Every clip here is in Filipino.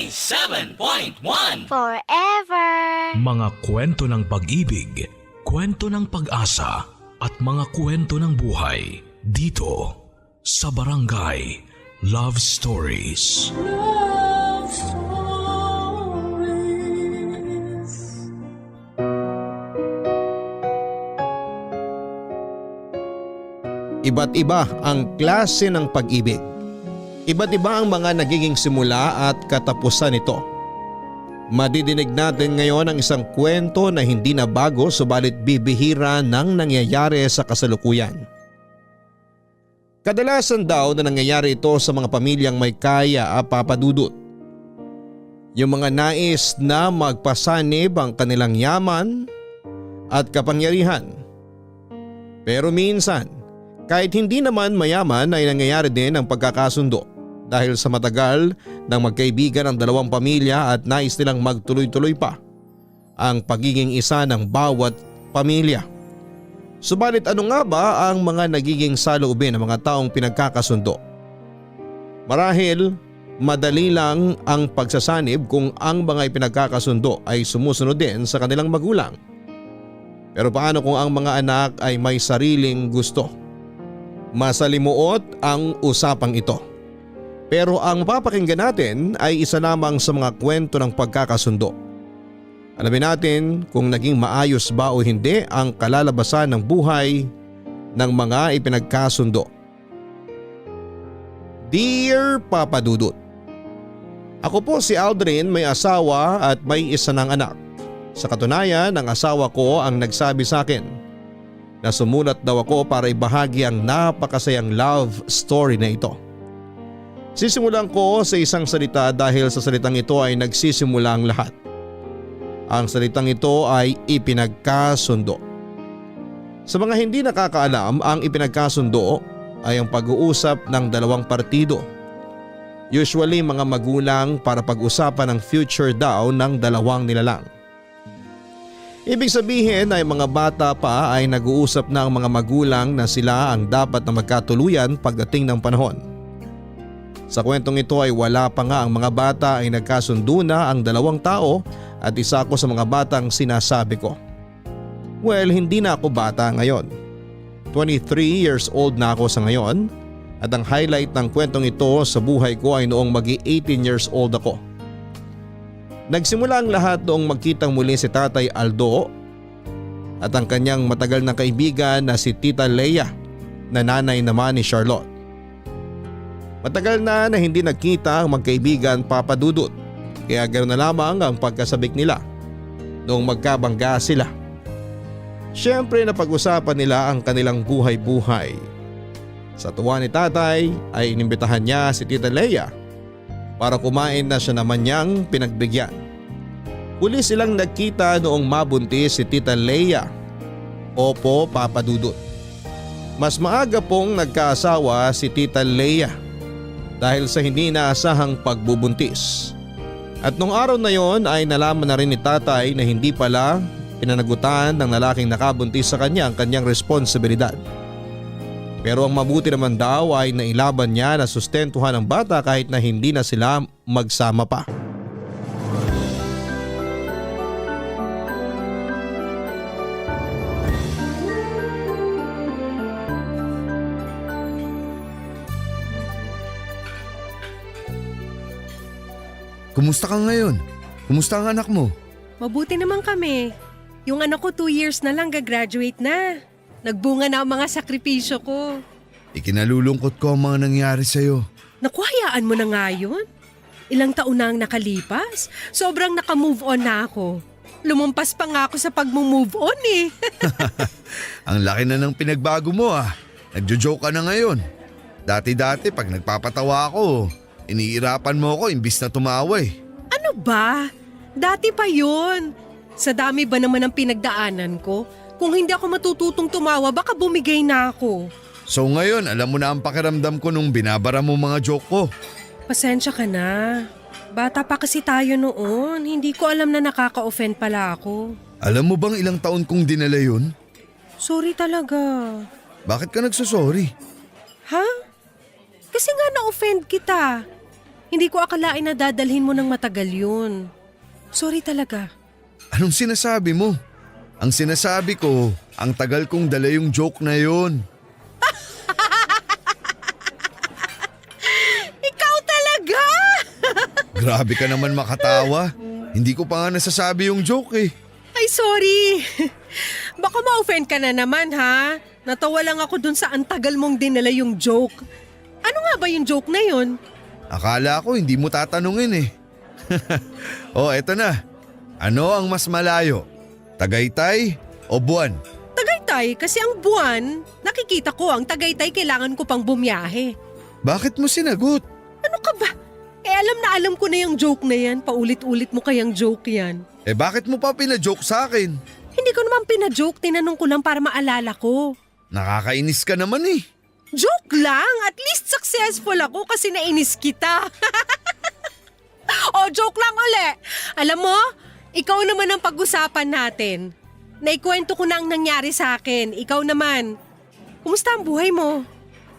97.1 Forever. Mga kwento ng pag-ibig, kwento ng pag-asa at mga kwento ng buhay dito sa Barangay Love Stories. Love Stories. Iba't iba ang klase ng pag-ibig. Iba't iba ang mga nagiging simula at katapusan nito. Madidinig natin ngayon ang isang kwento na hindi na bago subalit bibihira nang nangyayari sa kasalukuyan. Kadalasan daw na nangyayari ito sa mga pamilyang may kaya papadudot. Yung mga nais na magpasanib ang kanilang yaman at kapangyarihan. Pero minsan, kahit hindi naman mayaman ay nangyayari din ang pagkakasundo dahil sa matagal ng magkaibigan ang dalawang pamilya at nais nilang magtuloy-tuloy pa ang pagiging isa ng bawat pamilya. Subalit ano nga ba ang mga nagiging saloobin ng mga taong pinagkakasundo? Marahil madali lang ang pagsasanib kung ang mga ipinagkakasundo ay sumusunod din sa kanilang magulang. Pero paano kung ang mga anak ay may sariling gusto? Masalimuot ang usapang ito. Pero ang mapapakinggan natin ay isa lamang sa mga kwento ng pagkakasundo. Alamin natin kung naging maayos ba o hindi ang kalalabasan ng buhay ng mga ipinagkasundo. Dear Papa Dudut, ako po si Aldrin, may asawa at may isa ng anak. Sa katunayan, ang asawa ko ang nagsabi sa akin na sumulat daw ako para ibahagi ang napakasayang love story na ito. Sisimulan ko sa isang salita dahil sa salitang ito ay nagsisimula ang lahat. Ang salitang ito ay ipinagkasundo. Sa mga hindi nakakaalam, ang ipinagkasundo ay ang pag-uusap ng dalawang partido. Usually mga magulang para pag-usapan ang future daw ng dalawang nilalang. Ibig sabihin ay mga bata pa ay nag-uusap na ang mga magulang na sila ang dapat na magkatuluyan pagdating ng panahon. Sa kwentong ito ay wala pa nga ang mga bata ay nagkasundo na ang dalawang tao at isa ako sa mga batang sinasabi ko. Well, hindi na ako bata ngayon. 23 years old na ako sa ngayon at ang highlight ng kwentong ito sa buhay ko ay noong mag-18 years old ako. Nagsimula ang lahat noong magkitang muli si Tatay Aldo at ang kanyang matagal na kaibigan na si Tita Leia na nanay naman ni Charlotte. Matagal na hindi nagkita ang magkaibigan Papa Dudut kaya ganoon na lamang ang pagkasabik nila noong magkabangga sila. Siyempre napag-usapan nila ang kanilang buhay-buhay. Sa tuwa ni Tatay ay inimbitahan niya si Tita Leia para kumain na siya naman niyang pinagbigyan. Huli silang nagkita noong mabuntis si Tita Leia. Opo, Papa Dudut. Mas maaga pong nagkaasawa si Tita Leia dahil sa hindi inaasahang pagbubuntis. At nung araw na yon ay nalaman na rin ni Tatay na hindi pala pinanagutan ng lalaking nakabuntis sa kanya ang kanyang responsibilidad. Pero ang mabuti naman daw ay nailaban niya na sustentuhan ang bata kahit na hindi na sila magsama pa. Kumusta ka ngayon? Kumusta ang anak mo? Mabuti naman kami. Yung anak ko 2 years na lang gagraduate na. Nagbunga na ang mga sakripisyo ko. Ikinalulungkot ko ang mga nangyari sa'yo. Naku, hayaan mo na nga yun. Ilang taon na ang nakalipas. Sobrang nakamove on na ako. Lumumpas pa nga ako sa pag-move on eh. Ang laki na ng pinagbago mo ah. Nagjo-joke ka na ngayon. Dati-dati pag nagpapatawa ako, iniirapan mo ako imbis na tumawa eh. Ano ba? Dati pa yun. Sa dami ba naman ang pinagdaanan ko? Kung hindi ako matututong tumawa, baka bumigay na ako. So ngayon, alam mo na ang pakiramdam ko nung binabara mo mga joke ko. Pasensya ka na. Bata pa kasi tayo noon. Hindi ko alam na nakaka-offend pala ako. Alam mo bang ilang taon kong dinala yun? Sorry talaga. Bakit ka nagsusorry? Ha? Kasi nga na-offend kita. Hindi ko akalain na dadalhin mo ng matagal yun. Sorry talaga. Anong sinasabi mo? Ang sinasabi ko, ang tagal kong dala yung joke na yon. Ikaw talaga! Grabe ka naman makatawa. Hindi ko pa nga nasasabi yung joke eh. Ay, sorry. Baka ma-offend ka na naman, ha? Natawa lang ako dun sa antagal mong dinala yung joke. Ano nga ba yung joke na yun? Akala ko hindi mo tatanungin eh. Oh, eto na. Ano ang mas malayo? Tagaytay o buwan? Tagaytay, kasi ang buwan, nakikita ko ang Tagaytay kailangan ko pang bumiyahe. Bakit mo sinagot? Ano ka ba? Alam na alam ko na yung joke na yan. Paulit-ulit mo kayang joke yan. Bakit mo pa pina-joke sa akin? Hindi ko naman pina-joke, tinanong ko lang para maalala ko. Nakakainis ka naman eh. Joke lang, at least successful ako kasi nainis kita. Joke lang uli. Alam mo, ikaw naman ang pag-usapan natin. Naikwento ko na ang nangyari sa akin. Ikaw naman. Kumusta ang buhay mo?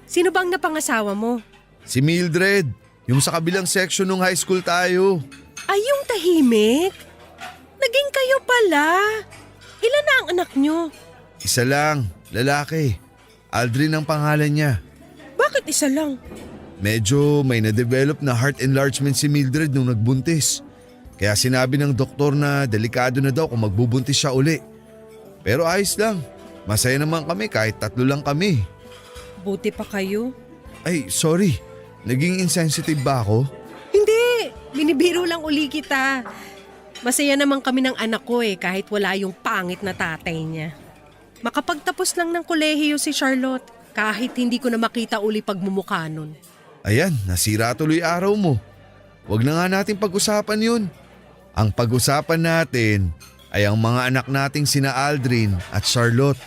Sino bang napangasawa mo? Si Mildred, yung sa kabilang section nung high school tayo. Ay, yung tahimik? Naging kayo pala. Ilan na ang anak nyo? Isa lang, lalaki. Aldrin ang pangalan niya. Bakit isa lang? Medyo may na-develop na heart enlargement si Mildred nung nagbuntis. Kaya sinabi ng doktor na delikado na daw kung magbubuntis siya uli. Pero ayos lang. Masaya naman kami kahit 3 lang kami. Buti pa kayo. Ay, sorry. Naging insensitive ba ako? Hindi, binibiro lang uli kita. Masaya naman kami ng anak ko kahit wala yung pangit na tatay niya. Makapagtapos lang ng kolehiyo si Charlotte kahit hindi ko na makita uli pagmumukha nun. Ayan, nasira tuloy araw mo. Huwag na nga natin pag-usapan yun. Ang pag-usapan natin ay ang mga anak nating sina Aldrin at Charlotte.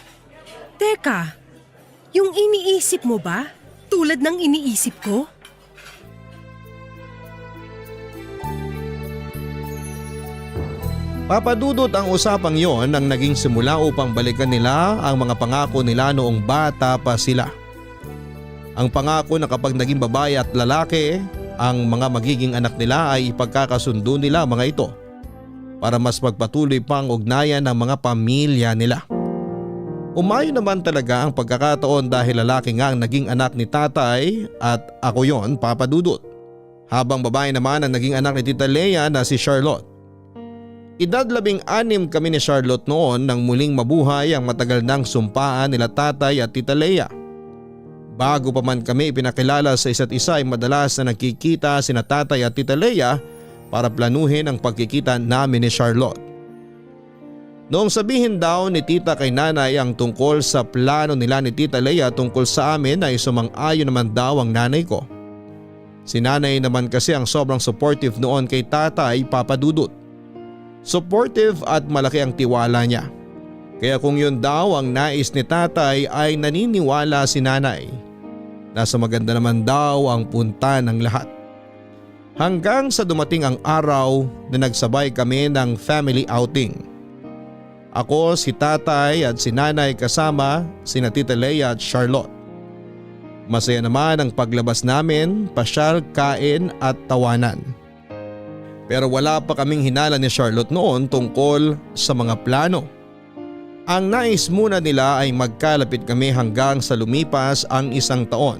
Teka, yung iniisip mo ba? Tulad ng iniisip ko? Papadudot ang usapang yon ang naging simula upang balikan nila ang mga pangako nila noong bata pa sila. Ang pangako na kapag naging babae at lalaki, ang mga magiging anak nila ay ipagkakasundo nila mga ito para mas magpatuloy pa ang ugnayan ng mga pamilya nila. Umayon naman talaga ang pagkakataon dahil lalaki nga ang naging anak ni tatay at ako yon, Papadudot. Habang babae naman ang naging anak ni Tita Lea na si Charlotte. Edad 16 kami ni Charlotte noon nang muling mabuhay ang matagal nang sumpaan nila tatay at Tita Lea. Bago pa man kami ipinakilala sa isa't isa ay madalas na nagkikita sina tatay at Tita Lea para planuhin ang pagkikita namin ni Charlotte. Noong sabihin daw ni tita kay nanay ang tungkol sa plano nila ni Tita Lea tungkol sa amin ay sumang-ayon naman daw ang nanay ko. Si nanay naman kasi ang sobrang supportive noon kay tatay, Papadudot. Supportive at malaki ang tiwala niya. Kaya kung yun daw ang nais ni tatay ay naniniwala si nanay. Nasa maganda naman daw ang punta ng lahat. Hanggang sa dumating ang araw na nagsabay kami ng family outing. Ako, si tatay at si nanay kasama sina Tita Lea at Charlotte. Masaya naman ang paglabas namin, pasyal, kain at tawanan. Pero wala pa kaming hinala ni Charlotte noon tungkol sa mga plano. Ang nais muna nila ay magkalapit kami hanggang sa lumipas ang 1 taon.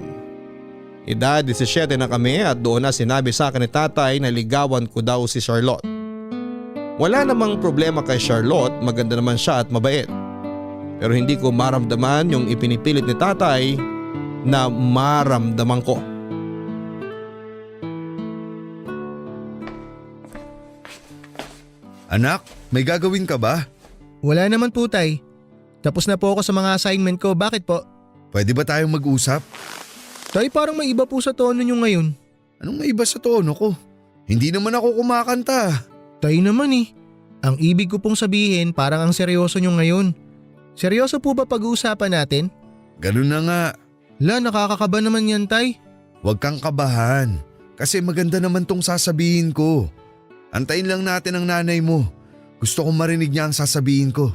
Edad 17 na kami at doon na sinabi sa akin ni tatay na ligawan ko daw si Charlotte. Wala namang problema kay Charlotte, maganda naman siya at mabait. Pero hindi ko maramdaman yung ipinipilit ni tatay na maramdaman ko. Anak, may gagawin ka ba? Wala naman po tay. Tapos na po ako sa mga assignment ko, bakit po? Pwede ba tayong mag-usap? Tay, parang may iba po sa tono nyo ngayon. Anong may iba sa tono ko? Hindi naman ako kumakanta. Tay naman ang ibig ko pong sabihin parang ang seryoso nyo ngayon. Seryoso po ba pag-uusapan natin? Ganun na nga. La, nakakakaba naman yan tay. Huwag kang kabahan. Kasi maganda naman tong sasabihin ko. Antayin lang natin ang nanay mo. Gusto kong marinig niya ang sasabihin ko.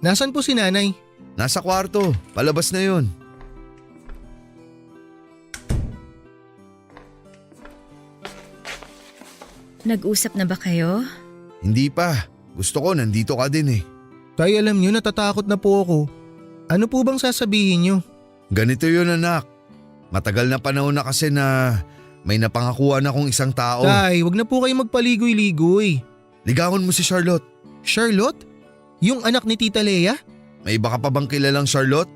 Nasaan po si nanay? Nasa kwarto, palabas na yun. Nag-usap na ba kayo? Hindi pa. Gusto ko nandito ka din eh. Tay, alam niyo natatakot na po ako. Ano po bang sasabihin niyo? Ganito yun anak. Matagal na panahon na kasi na may napangakuan akong isang tao. Tay, wag na po kayo magpaligoy-ligoy. Ligawan mo si Charlotte. Charlotte? Yung anak ni Tita Lea? May iba ka pa bang kilalang Charlotte?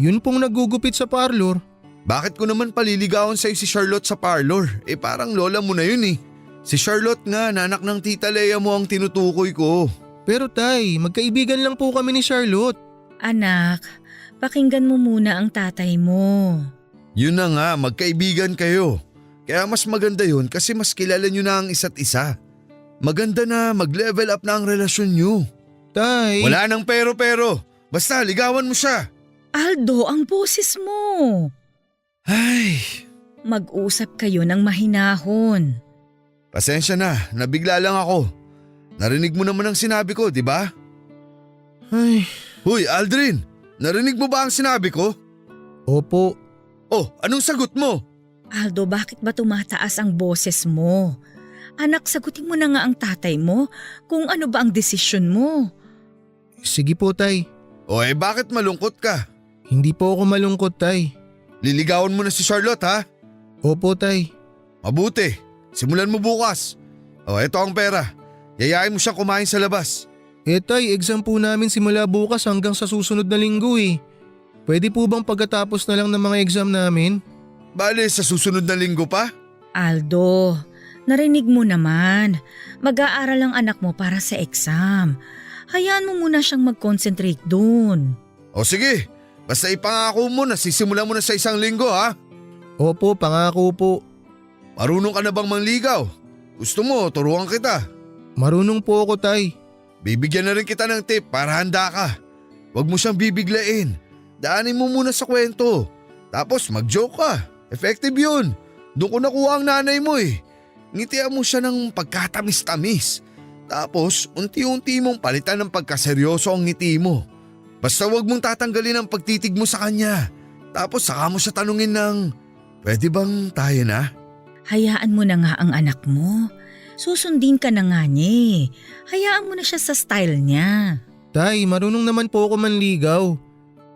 Yun pong nagugupit sa parlor. Bakit ko naman paliligawan sa'yo si Charlotte sa parlor? Parang lola mo na yun eh. Si Charlotte nga, nanak ng Tita Lea mo ang tinutukoy ko. Pero tay, magkaibigan lang po kami ni Charlotte. Anak, pakinggan mo muna ang tatay mo. Yun na nga, magkaibigan kayo. Kaya mas maganda yun kasi mas kilala nyo na ang isa't isa. Maganda na mag-level up na ang relasyon nyo. Tay… Wala nang pero-pero. Basta ligawan mo siya. Aldo, ang boses mo. Ay, Mag-usap kayo ng mahinahon. pasensya na, nabigla lang ako. Narinig mo naman ang sinabi ko, di ba? Ay… Huy, Aldrin, narinig mo ba ang sinabi ko? Opo. Oh, anong sagot mo? Aldo, bakit ba tumataas ang boses mo? Anak, sagutin mo na nga ang tatay mo kung ano ba ang desisyon mo. Sige po tay. O bakit malungkot ka? Hindi po ako malungkot tay. Liligawan mo na si Charlotte ha? Opo tay. Mabuti, simulan mo bukas. O eto ang pera, yayain mo siyang kumain sa labas. Tay, exam po namin simula bukas hanggang sa susunod na linggo eh. Pwede po bang pagkatapos na lang ng mga exam namin? Bale, sa susunod na linggo pa? Aldo, narinig mo naman. Mag-aaral ang anak mo para sa exam. Hayaan mo muna siyang mag-concentrate dun. O sige, basta ipangako mo na sisimulan mo na sa isang linggo ha? Opo, pangako po. Marunong ka na bang manligaw? Gusto mo, turuan kita. Marunong po ako tay. Bibigyan na rin kita ng tip para handa ka. Huwag mo siyang bibiglain. Daanin mo muna sa kwento. Tapos mag-joke ka. Effective yun. Doon ko nakuha ang nanay mo eh. Ngitian mo siya ng pagkatamis-tamis. Tapos unti-unti mong palitan ng pagkaseryoso ang ngiti mo. Basta huwag mong tatanggalin ang pagtitig mo sa kanya. Tapos saka mo siya tanungin ng, pwede bang tayo na? Hayaan mo na nga ang anak mo. Susundin ka na nga niya. Hayaan mo na siya sa style niya. Tay, marunong naman po ako manligaw.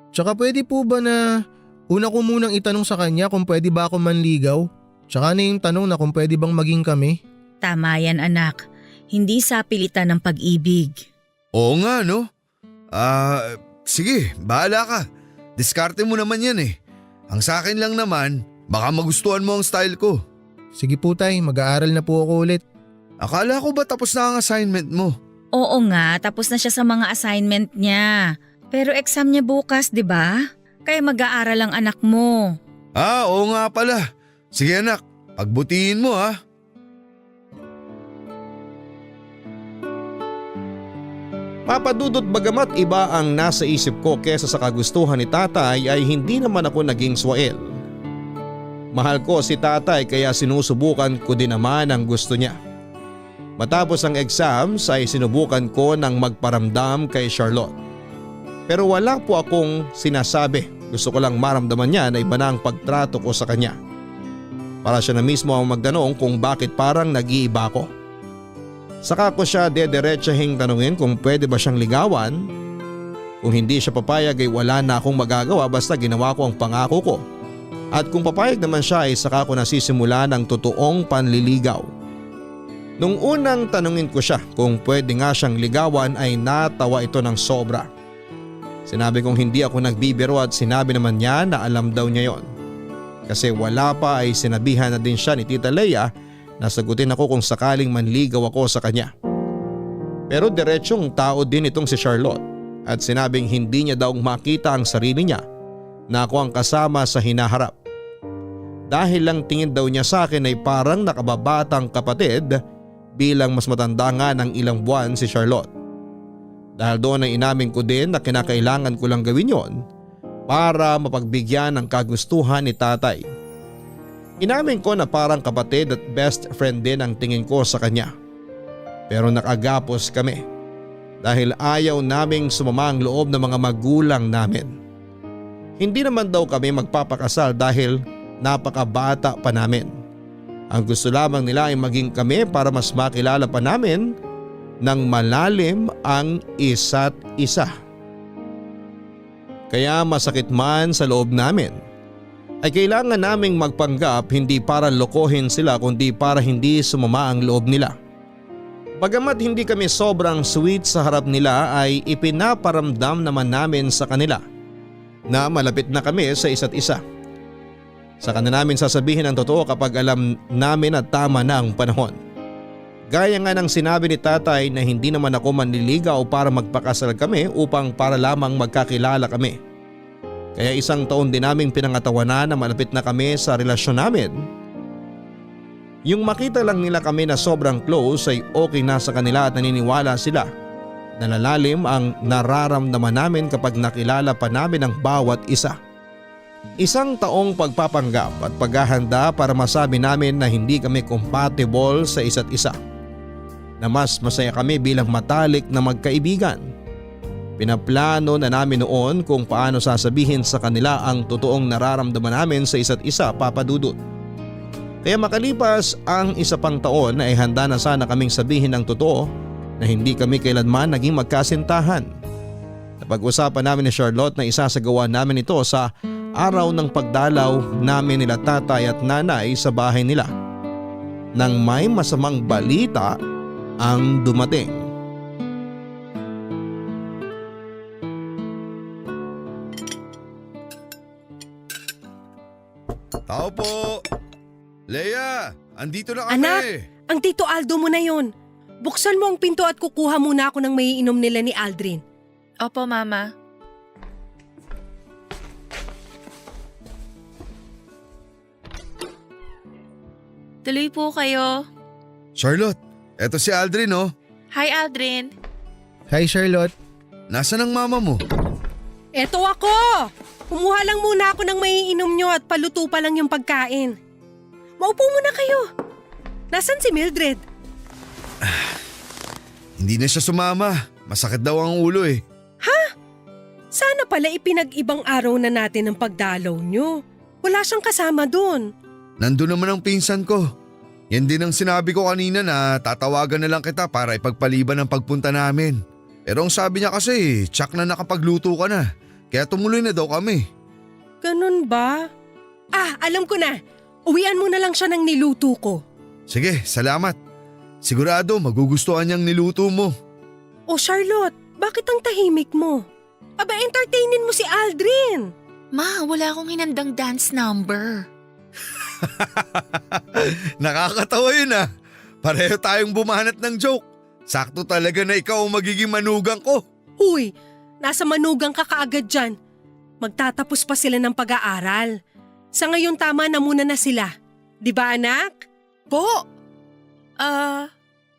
Tsaka pwede po ba na una ko munang itanong sa kanya kung pwede ba ako manligaw? Tsaka na yung tanong na kung pwede bang maging kami? Tama yan anak. Hindi sa pilitan ng pag-ibig. Oo nga no? Sige, bahala ka. Diskarte mo naman yan eh. Ang sa akin lang naman, baka magustuhan mo ang style ko. Sige po tay, mag-aaral na po ako ulit. Akala ko ba tapos na ang assignment mo? Oo nga, tapos na siya sa mga assignment niya. Pero exam niya bukas, di ba? Kaya mag-aaral ang anak mo. Oo nga pala. Sige anak, pagbutihin mo ha. Papadudot bagamat iba ang nasa isip ko kesa sa kagustuhan ni tatay ay hindi naman ako naging swael. Mahal ko si tatay kaya sinusubukan ko din naman ang gusto niya. Matapos ang exams ay sinubukan ko ng magparamdam kay Charlotte. Pero wala po akong sinasabi. Gusto ko lang maramdaman niya na iba na ang pagtrato ko sa kanya. Para siya na mismo ang magtanong kung bakit parang nag-iiba ko. Saka ko siya dederetsahing tanungin kung pwede ba siyang ligawan. Kung hindi siya papayag ay wala na akong magagawa basta ginawa ko ang pangako ko. At kung papayag naman siya ay saka ko nasisimula ng totoong panliligaw. Nung unang tanungin ko siya kung pwede nga siyang ligawan ay natawa ito ng sobra. Sinabi kong hindi ako nagbibiro at sinabi naman niya na alam daw niya yon. Kasi wala pa ay sinabihan na din siya ni Tita Lea na sagutin ako kung sakaling manligaw ako sa kanya. Pero diretsyong tao din itong si Charlotte at sinabing hindi niya daw makita ang sarili niya na ako ang kasama sa hinaharap. Dahil lang tingin daw niya sa akin ay parang nakababatang kapatid bilang mas matanda nga ng ilang buwan si Charlotte. Dahil doon ay inamin ko din na kinakailangan ko lang gawin yon para mapagbigyan ng kagustuhan ni tatay. Inamin ko na parang kapatid at best friend din ang tingin ko sa kanya. Pero nakagapos kami dahil ayaw naming sumama ang loob ng mga magulang namin. Hindi naman daw kami magpapakasal dahil napakabata pa namin. Ang gusto lamang nila ay maging kami para mas makilala pa namin ng malalim ang isa't isa. Kaya masakit man sa loob namin, ay kailangan naming magpanggap hindi para lokohin sila kundi para hindi sumama ang loob nila. Bagamat hindi kami sobrang sweet sa harap nila ay ipinaparamdam naman namin sa kanila na malapit na kami sa isa't isa. Saka na namin sasabihin ang totoo kapag alam namin na tama na ang panahon. Gaya nga ng sinabi ni tatay na hindi naman ako manliligaw para magpakasal kami upang para lamang magkakilala kami. Kaya 1 taon din naming pinangatawanan na malapit na kami sa relasyon namin. Yung makita lang nila kami na sobrang close ay okay na sa kanila at naniniwala sila na lalalim ang nararamdaman namin kapag nakilala pa namin ang bawat isa. 1 taong pagpapanggap at paghahanda para masabi namin na hindi kami compatible sa isa't isa. Na mas masaya kami bilang matalik na magkaibigan. Pinaplano na namin noon kung paano sasabihin sa kanila ang totoong nararamdaman namin sa isa't isa, Papa Dudut. Kaya makalipas ang 1 pang taon ay handa na sana kaming sabihin ang totoo na hindi kami kailanman naging magkasintahan. Napag-usapan namin ni Charlotte na isasagawa namin ito sa araw ng pagdalaw namin nila tatay at nanay sa bahay nila. Nang may masamang balita ang dumating. Tao po! Leia, andito na kami! Anak! Ang Tito Aldo mo na yon. Buksan mo ang pinto at kukuha muna ako ng maiinom nila ni Aldrin. Opo, Mama. Tuloy po kayo. Charlotte, eto si Aldrin oh. Hi, Aldrin. Hi Charlotte. Nasaan ang mama mo? Eto ako! Kumuha lang muna ako ng maiinom nyo at paluto pa lang yung pagkain. Maupo muna kayo. Nasaan si Mildred? Hindi na siya sumama. Masakit daw ang ulo eh. Sana pala ipinag-ibang araw na natin ang pagdalaw nyo. Wala siyang kasama doon. Nandun naman ang pinsan ko. Yan din ang sinabi ko kanina na tatawagan na lang kita para ipagpaliban ang pagpunta namin. Pero ang sabi niya kasi, tsak na nakapagluto ka na. Kaya tumuloy na daw kami. Ganun ba? Alam ko na. Uwian mo na lang siya ng niluto ko. Sige, salamat. Sigurado magugustuhan niyang niluto mo. O Charlotte, bakit ang tahimik mo? Aba, entertainin mo si Aldrin. Ma, wala akong hinandang dance number. Nakakatawa yun ah. Pareho tayong bumanat ng joke. Sakto talaga na ikaw ang magiging manugang ko. Huy, nasa manugang ka kaagad dyan. Magtatapos pa sila ng pag-aaral. Sa ngayon tama na muna na sila. Di ba anak? Po?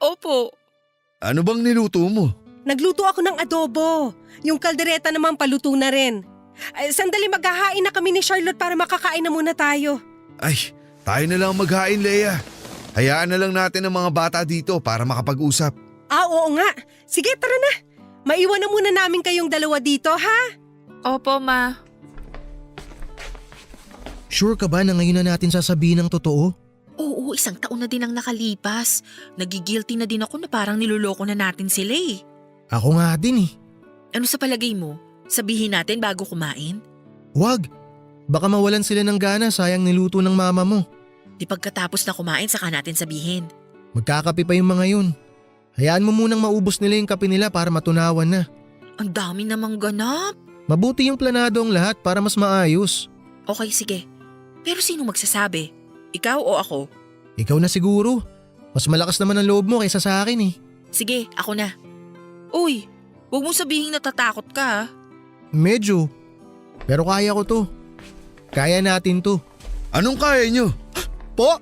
Opo. Ano bang niluto mo? Nagluto ako ng adobo. Yung kaldereta naman paluto na rin. Sandali maghahain na kami ni Charlotte para makakain na muna tayo. Ay, tayo na lang maghain, Leia. Hayaan na lang natin ang mga bata dito para makapag-usap. Oo nga. Sige, tara na. Maiwan na muna namin kayong dalawa dito, ha? Opo, Ma. Sure ka ba na ngayon na natin sasabihin ang totoo? Oo, 1 taon na din ang nakalipas. Nagigilty na din ako na parang niloloko na natin sila eh. Ako nga din eh. Ano sa palagay mo? Sabihin natin bago kumain? Wag. Baka mawalan sila ng gana, sayang niluto ng mama mo. Di pagkatapos na kumain saka natin sabihin. Magkakape pa yung mga yun. Hayaan mo munang maubos nila yung kape nila para matunawan na. Ang dami namang ganap. Mabuti yung planado ang lahat para mas maayos. Okay, sige. Pero sino magsasabi? Ikaw o ako? Ikaw na siguro. Mas malakas naman ang loob mo kaysa sa akin eh. Sige, ako na. Uy, huwag mong sabihin natatakot ka. Medyo. Pero kaya ko to. Kaya natin to. Anong kaya nyo? Po?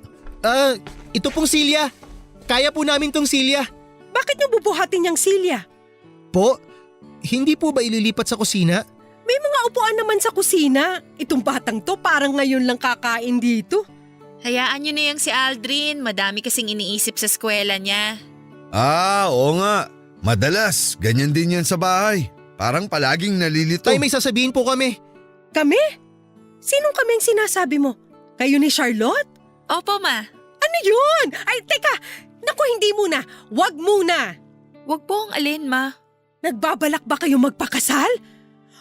Ito pong silya. Kaya po namin tong silya. Bakit niyo bubuhatin yung silya? Po? Hindi po ba ililipat sa kusina? May mga upuan naman sa kusina. Itong batang to parang ngayon lang kakain dito. Hayaan nyo na yung si Aldrin. Madami kasing iniisip sa eskwela niya. Oo nga. Madalas, ganyan din yan sa bahay. Parang palaging nalilito. Tay, may sasabihin po kami. Kami? Sinong kami ang sinasabi mo? Kayo ni Charlotte? Opo, Ma. Ano Ano yun? Ay, teka! Naku, hindi muna. Wag muna. Wag po ang alin, Ma. Nagbabalak ba kayo magpakasal?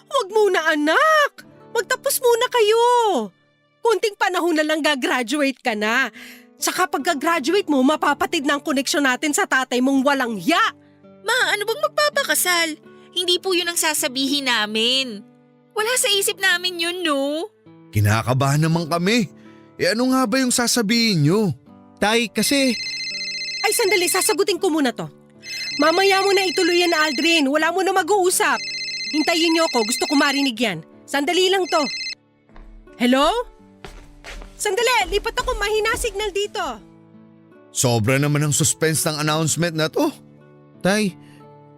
Wag muna, anak. Magtapos muna kayo. Kunting panahon na lang gagraduate ka na. Saka pag gagraduate mo, mapapatid na ang koneksyon natin sa tatay mong walang hiya. Ma, ano bang magpapakasal? Hindi po yun ang sasabihin namin. Wala sa isip namin yun, no? Kinakabahan naman kami. Ano nga ba yung sasabihin nyo? Tay, kasi… Ay, sandali, sasagutin ko muna to. Mamaya mo na ituloy yan, Aldrin. Wala mo na mag-uusap. Hintayin niyo ako, gusto ko marinig yan. Sandali lang to. Hello? Sandali, lipat ako, mahina signal dito. Sobra naman ang suspense ng announcement na to. Tay,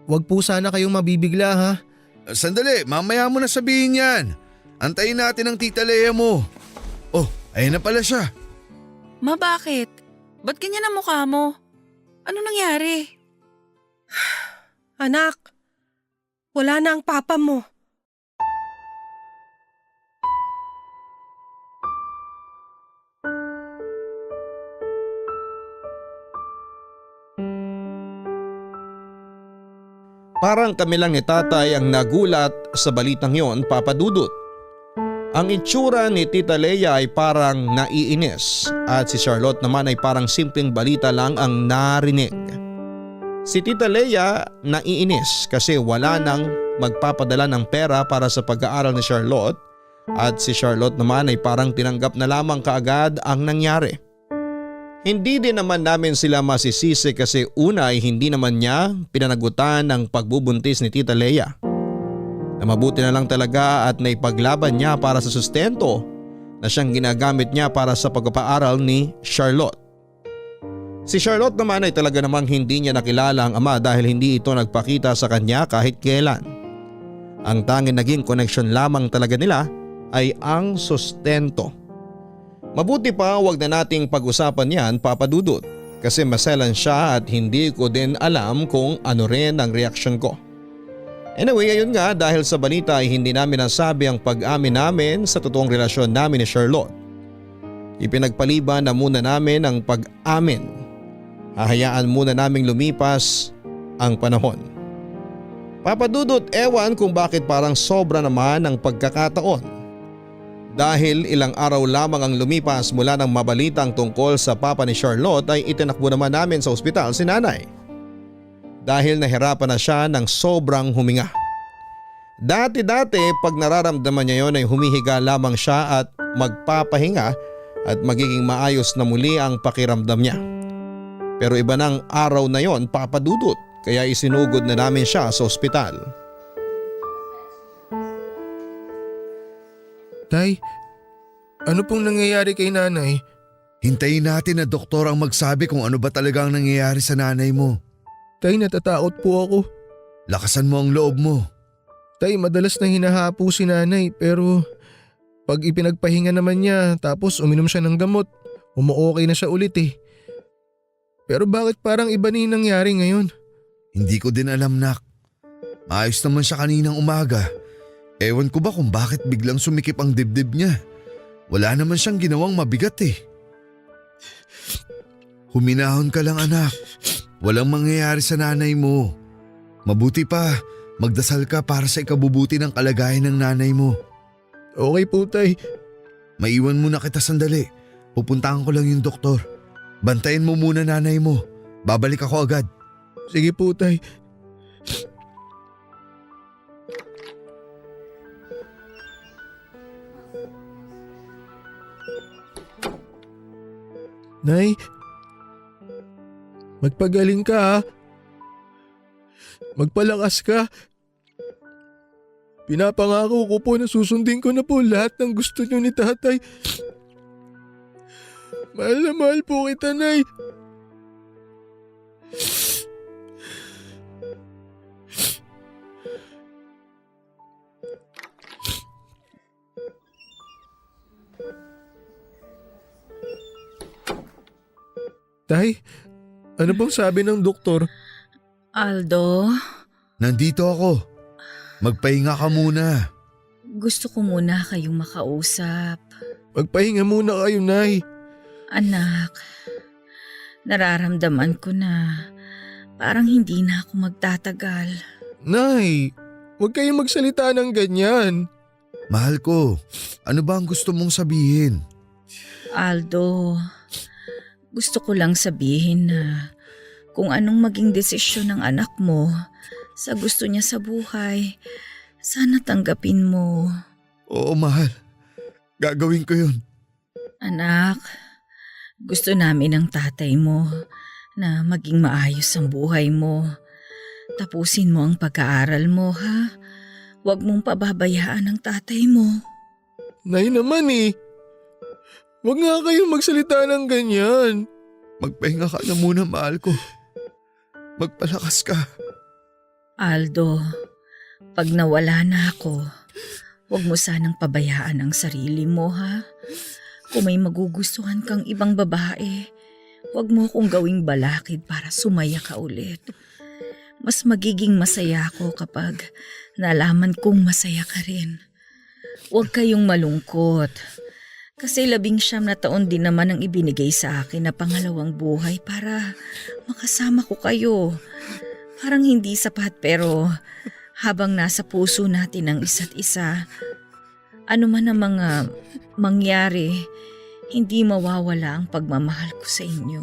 wag po sana kayong mabibigla ha. Sandali, mamaya mo na sabihin yan. Antayin natin ang tita Lea mo. Oh, ayun na pala siya. Ma, bakit? Ba't ganyan ang mukha mo? Ano nangyari? Anak, wala na ang papa mo. Parang kami lang ni tatay ang nagulat sa balitang yon, Papa Dudut. Ang itsura ni Tita Lea ay parang naiinis at si Charlotte naman ay parang simpleng balita lang ang narinig. Si Tita Lea naiinis kasi wala nang magpapadala ng pera para sa pag-aaral ni Charlotte at si Charlotte naman ay parang tinanggap na lamang kaagad ang nangyari. Hindi din naman namin sila masisisi kasi una ay hindi naman niya pinanagutan ng pagbubuntis ni Tita Lea. Na mabuti na lang talaga at naipaglaban niya para sa sustento na siyang ginagamit niya para sa pagpapaaral ni Charlotte. Si Charlotte naman ay talaga namang hindi niya nakilala ang ama dahil hindi ito nagpakita sa kanya kahit kailan. Ang tanging naging connection lamang talaga nila ay ang sustento. Mabuti pa wag na nating pag-usapan yan, Papa Dudut, kasi maselan siya at hindi ko din alam kung ano rin ang reaksyon ko. Anyway, ayun nga, dahil sa balita ay hindi namin nasabi ang pag-amin namin sa totoong relasyon namin ni Charlotte. Ipinagpaliban na muna namin ang pag-amin. Hahayaan muna naming lumipas ang panahon. Papa Dudut, ewan kung bakit parang sobra naman ang pagkakataon. Dahil ilang araw lamang ang lumipas mula ng mabalitang tungkol sa papa ni Charlotte ay itinakbo naman namin sa ospital si nanay. Dahil nahirapan na siya ng sobrang huminga. Dati-dati pag nararamdaman niya yon ay humihiga lamang siya at magpapahinga at magiging maayos na muli ang pakiramdam niya. Pero iba ng araw na yon, Papa Dudut, kaya isinugod na namin siya sa ospital. Tay, ano pong nangyayari kay nanay? Hintayin natin na doktor ang magsabi kung ano ba talaga ang nangyayari sa nanay mo. Tay, natatakot po ako. Lakasan mo ang loob mo. Tay, madalas na hinahapo si nanay pero pag ipinagpahinga naman niya tapos uminom siya ng gamot, umu-okay na siya ulit eh. Pero bakit parang iba na yung nangyari ngayon? Hindi ko din alam, nak. Maayos naman siya kaninang umaga. Ewan ko ba kung bakit biglang sumikip ang dibdib niya. Wala naman siyang ginawang mabigat eh. Huminahon ka lang, anak. Walang mangyayari sa nanay mo. Mabuti pa, magdasal ka para sa ikabubuti ng kalagayan ng nanay mo. Okay po, tay. Maiwan muna kita sandali. Pupuntahan ko lang yung doktor. Bantayan mo muna nanay mo. Babalik ako agad. Sige po, tay. Nay, magpagaling ka ha. Magpalakas ka. Pinapangako ko po na susundin ko na po lahat ng gusto niyo ni tatay. Mahal na mahal po kita, Nay. Tay, ano bang sabi ng doktor? Aldo, Nandito ako. Magpahinga ka muna. gusto ko muna kayong makausap. Magpahinga muna kayo, Nay. Anak, Nararamdaman ko na parang hindi na ako magtatagal. Nay, huwag kayong magsalita ng ganyan. Mahal ko, ano ba ang gusto mong sabihin? Aldo, gusto ko lang sabihin na kung anong maging desisyon ng anak mo sa gusto niya sa buhay, sana tanggapin mo. Oo, mahal. Gagawin ko yun. Anak, gusto namin ng tatay mo na maging maayos ang buhay mo. Tapusin mo ang pag-aaral mo, ha? Huwag mong pababayaan ang tatay mo. Nay naman eh. Huwag nga kayong magsalita ng ganyan. Magpahinga ka na muna, mahal ko. Magpalakas ka. Aldo, pag nawala na ako, huwag mo sanang pabayaan ang sarili mo, ha? Kung may magugustuhan kang ibang babae, huwag mo kong gawing balakid para sumaya ka ulit. Mas magiging masaya ako kapag nalaman kong masaya ka rin. Huwag kayong malungkot. Kasi 19 na taon din naman ang ibinigay sa akin na pangalawang buhay para makasama ko kayo. Parang hindi sapat pero habang nasa puso natin ang isa't isa, ano man ang mga mangyari, hindi mawawala ang pagmamahal ko sa inyo.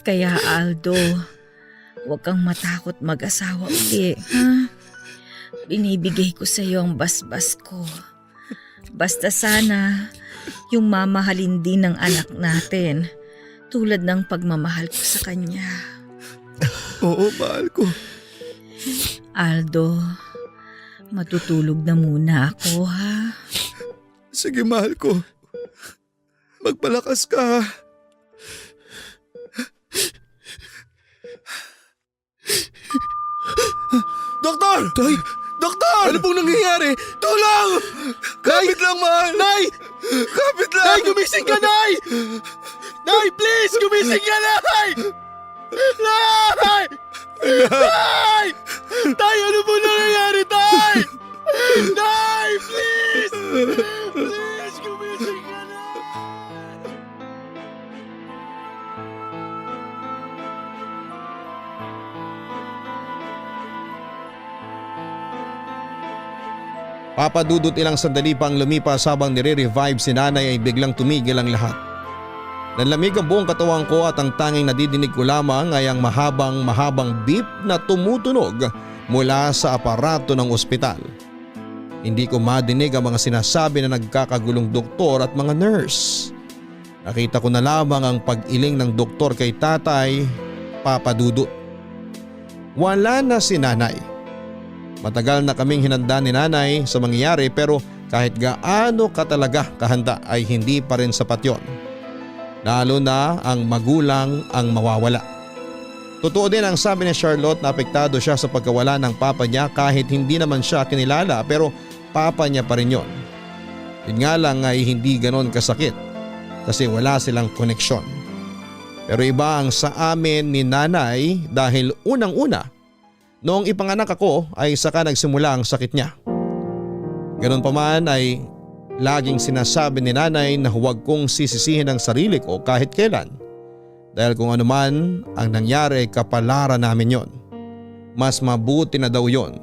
Kaya Aldo, huwag kang matakot mag-asawa uli, ha? Binibigay ko sa iyo ang basbas ko. Basta sana yung mamahalin din ng anak natin tulad ng pagmamahal ko sa kanya. Oo, mahal ko. Aldo, matutulog na muna ako, ha? Sige, mahal ko. Magpalakas ka. Doktor! Tay! Doktor! Ano pong nangyayari? Tulong! Kapit lang, mahal! Nay! Kapit lang! Nay, gumising ka, Nay! Nay, please! Gumising ka, Nay! Nay! Nay! Tay, ano pong nangyayari, Tay? Nay, please! Please, gumising ka, Nay! Papadudot ilang sandali pang lumipas habang nire-revive si nanay ay biglang tumigil ang lahat. Nanlamig ang buong katawan ko at ang tanging nadidinig ko lamang ay ang mahabang beep na tumutunog mula sa aparato ng ospital. Hindi ko madinig ang mga sinasabi na nagkakagulong doktor at mga nurse. Nakita ko na lamang ang pag-iling ng doktor kay tatay, Papadudot. Wala na si nanay. Matagal na kaming hinanda ni nanay sa mangyayari pero kahit gaano ka talaga kahanda ay hindi pa rin sapat yon. Lalo na ang magulang ang mawawala. Totoo din ang sabi ni Charlotte na apektado siya sa pagkawala ng papa niya kahit hindi naman siya kinilala pero papa niya pa rin yon. Yun nga lang ay hindi ganon kasakit kasi wala silang koneksyon. Pero iba ang sa amin ni nanay dahil unang-una, noong ipanganak ako ay saka nagsimula ang sakit niya. Ganon pa man ay laging sinasabi ni nanay na huwag kong sisisihin ang sarili ko kahit kailan. Dahil kung ano man ang nangyari kapalaran namin yon. Mas mabuti na daw yon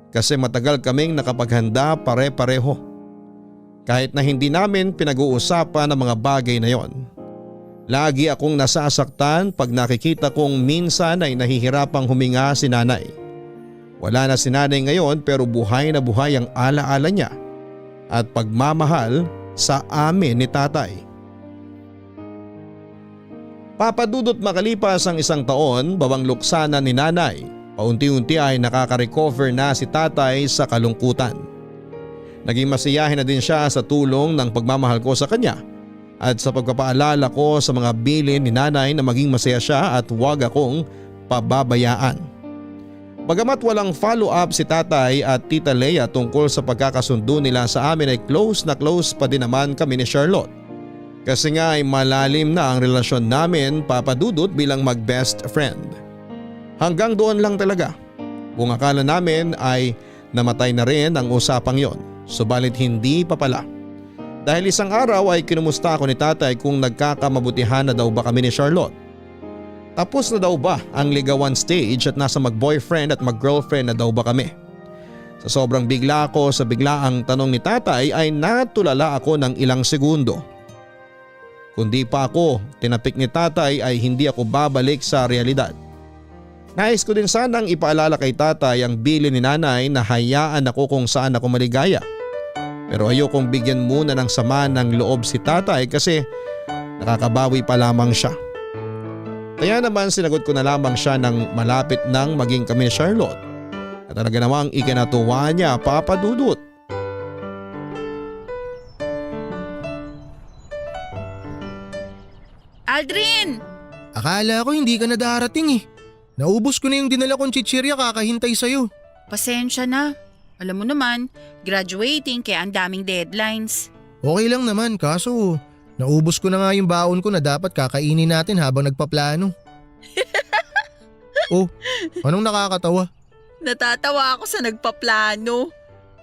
kasi matagal kaming nakapaghanda pare-pareho. Kahit na hindi namin pinag-uusapan ang mga bagay na yon. Lagi akong nasasaktan pag nakikita kong minsan ay nahihirapang huminga si nanay. Wala na si nanay ngayon pero buhay na buhay ang alaala niya at pagmamahal sa amin ni tatay. Papadudot makalipas ang 1 taon, babang luksana ni nanay, paunti-unti ay nakaka-recover na si tatay sa kalungkutan. Naging masiyahin na din siya sa tulong ng pagmamahal ko sa kanya at sa pagpapaalala ko sa mga bilin ni nanay na maging masaya siya at huwag akong pababayaan. Bagamat walang follow-up si tatay at tita Leia tungkol sa pagkakasundo nila sa amin ay close na close pa din naman kami ni Charlotte. Kasi nga ay malalim na ang relasyon namin, Papadudot, bilang mag-best friend. Hanggang doon lang talaga. Kung akala namin ay namatay na rin ang usapang yon, subalit hindi pa pala. Dahil isang araw ay kinumusta ako ni tatay kung nagkakamabutihan na daw ba kami ni Charlotte. Tapos na daw ba ang ligawan stage at nasa mag-boyfriend at mag-girlfriend na daw ba kami? Sa sobrang bigla ko sa biglaang tanong ni tatay ay natulala ako ng ilang segundo. Kundi pa ako tinapik ni tatay ay hindi ako babalik sa realidad. Nais ko din sanang ipaalala kay tatay ang bilin ni nanay na hayaan ako kung saan ako maligaya. Pero ayokong bigyan muna ng sama ng loob si tatay kasi nakakabawi pa lamang siya. Kaya naman sinagot ko na lamang siya nang malapit nang maging kami ni Charlotte. At talaga namang ikinatuwa niya, Papa Dudut. Aldrin! Akala ko hindi ka na darating eh. Naubos ko na yung dinala kong chichirya kakahintay sa'yo. Pasensya na. Alam mo naman, graduating kaya ang daming deadlines. Okay lang naman kaso naubos ko na nga yung baon ko na dapat kakainin natin habang nagpaplano. Oh, anong nakakatawa? Natatawa ako sa nagpaplano.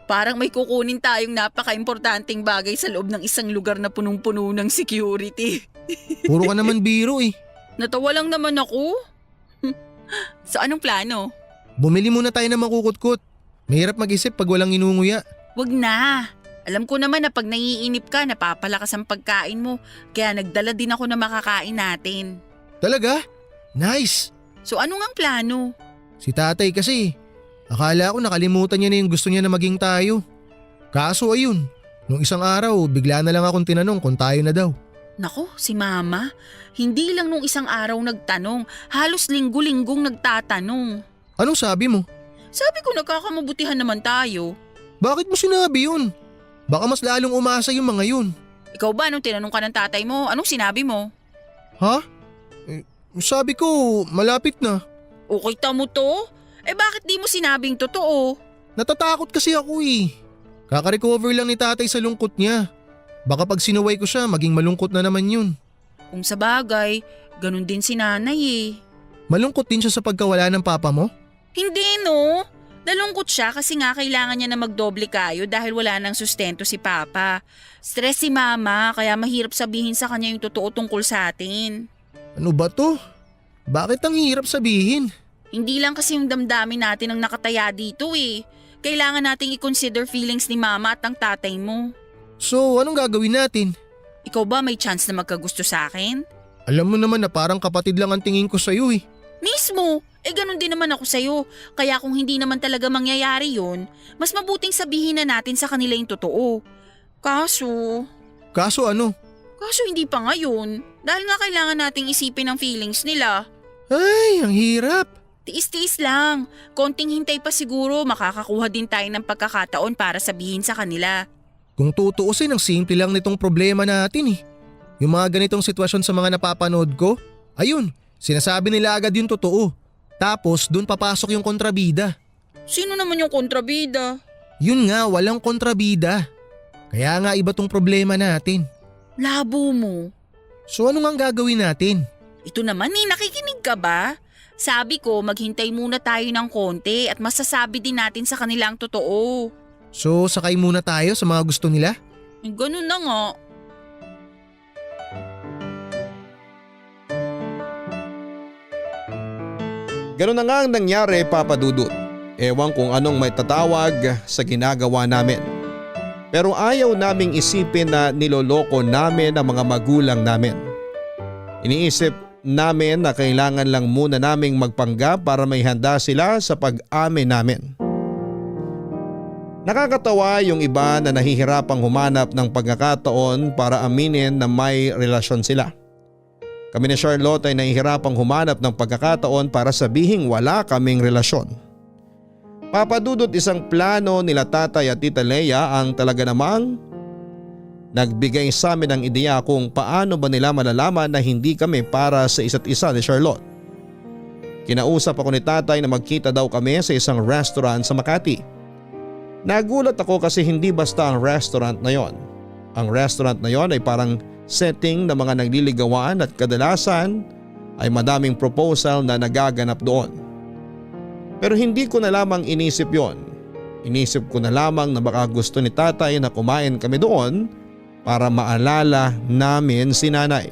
Parang may kukunin tayong napaka-importanting bagay sa loob ng isang lugar na punong-puno ng security. Puro ka naman biro eh. Natawa lang naman ako. So anong plano? Bumili muna tayo ng makukutkot. Mahirap mag-isip pag walang inunguya. Wag na. Alam ko naman na pag naiinip ka, napapalakas ang pagkain mo. Kaya nagdala din ako na makakain natin. Talaga? Nice! So ano ngang plano? Si tatay kasi, akala ko nakalimutan niya na yung gusto niya na maging tayo. Kaso ayun, nung isang araw bigla na lang akong tinanong kung tayo na daw. Nako, si mama. Hindi lang nung isang araw nagtanong, halos linggo-linggong nagtatanong. Anong sabi mo? Sabi ko nagkakamabutihan naman tayo. Bakit mo sinabi yun? Baka mas lalong umasa yung mga yun. Ikaw ba nung tinanong ka ng tatay mo, anong sinabi mo? Ha? Sabi ko, malapit na. Okay tamo to? Bakit di mo sinabing totoo? Natatakot kasi ako eh. Kaka-recover lang ni tatay sa lungkot niya. Baka pag sinuway ko siya, maging malungkot na naman yun. Kung sa bagay, ganun din si nanay eh. Malungkot din siya sa pagkawala ng papa mo? Hindi no. Nalungkot siya kasi nga kailangan niya na magdoble kayo dahil wala nang sustento si papa. Stress si mama kaya mahirap sabihin sa kanya yung totoo tungkol sa atin. Ano ba to? Bakit ang hirap sabihin? Hindi lang kasi yung damdamin natin ang nakataya dito eh. Kailangan nating i-consider feelings ni mama at ng tatay mo. So, anong gagawin natin? Ikaw ba may chance na magkagusto sa akin? Alam mo naman na parang kapatid lang ang tingin ko sa'yo eh. Mismo! Ganun din naman ako sa'yo. Kaya kung hindi naman talaga mangyayari yun, mas mabuting sabihin na natin sa kanila yung totoo. Kaso ano? Kaso hindi pa ngayon. Dahil nga kailangan nating isipin ang feelings nila. Ay, ang hirap. Tiis-tiis lang. Konting hintay pa siguro makakakuha din tayo ng pagkakataon para sabihin sa kanila. Kung tutuusin, ang simple lang nitong problema natin eh. Yung mga ganitong sitwasyon sa mga napapanood ko, ayun, sinasabi nila agad yung totoo. Tapos dun papasok yung kontrabida. Sino naman yung kontrabida? Yun nga, walang kontrabida. Kaya nga iba tong problema natin. Labo mo. So ano nga gagawin natin? Ito naman nakikinig ka ba? Sabi ko maghintay muna tayo ng konti at masasabi din natin sa kanila ang totoo. So sakay muna tayo sa mga gusto nila? Ganun na nga. Ganun na nga ang nangyari, Papa Dudut. Ewan kung anong may tatawag sa ginagawa namin. Pero ayaw naming isipin na niloloko namin ang mga magulang namin. Iniisip namin na kailangan lang muna naming magpanggap para may handa sila sa pag-amin namin. Nakakatawa yung iba na nahihirapang humanap ng pagkakataon para aminin na may relasyon sila. Kami ni Charlotte ay nahihirapang humanap ng pagkakataon para sabihing wala kaming relasyon. Papa Dudut, isang plano nila tatay at tita Leia ang talaga namang nagbigay sa amin ng ideya kung paano ba nila malalaman na hindi kami para sa isa't isa ni Charlotte. Kinausap ako ni tatay na magkita daw kami sa isang restaurant sa Makati. Nagulat ako kasi hindi basta ang restaurant na yon. Ang restaurant na yon ay parang setting ng mga nagliligawan at kadalasan ay madaming proposal na nagaganap doon. Pero hindi ko na lamang inisip yon. Inisip ko na lamang na baka gusto ni tatay na kumain kami doon para maalala namin si nanay.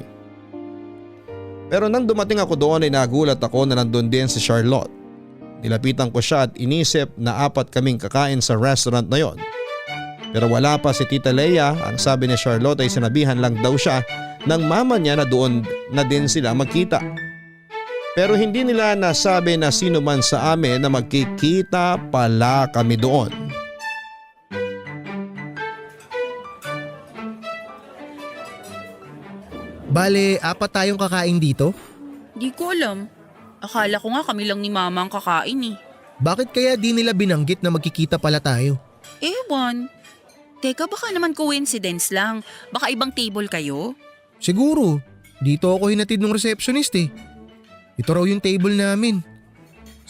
Pero nang dumating ako doon ay nagulat ako na nandun din si Charlotte. Nilapitan ko siya at inisip na 4 kaming kakain sa restaurant na yon. Pero wala pa si Tita Leia. Ang sabi ni Charlotte ay sinabihan lang daw siya ng mama niya na doon na din sila magkita. Pero hindi nila nasabi na sino man sa amin na magkikita pala kami doon. Bale, 4 tayong kakain dito? Di ko alam. Akala ko nga kami lang ni mama ang kakain eh. Bakit kaya di nila binanggit na magkikita pala tayo? Ewan. Teka, baka naman coincidence lang. Baka ibang table kayo? Siguro, dito ako hinatid ng receptionist eh. Ito raw yung table namin.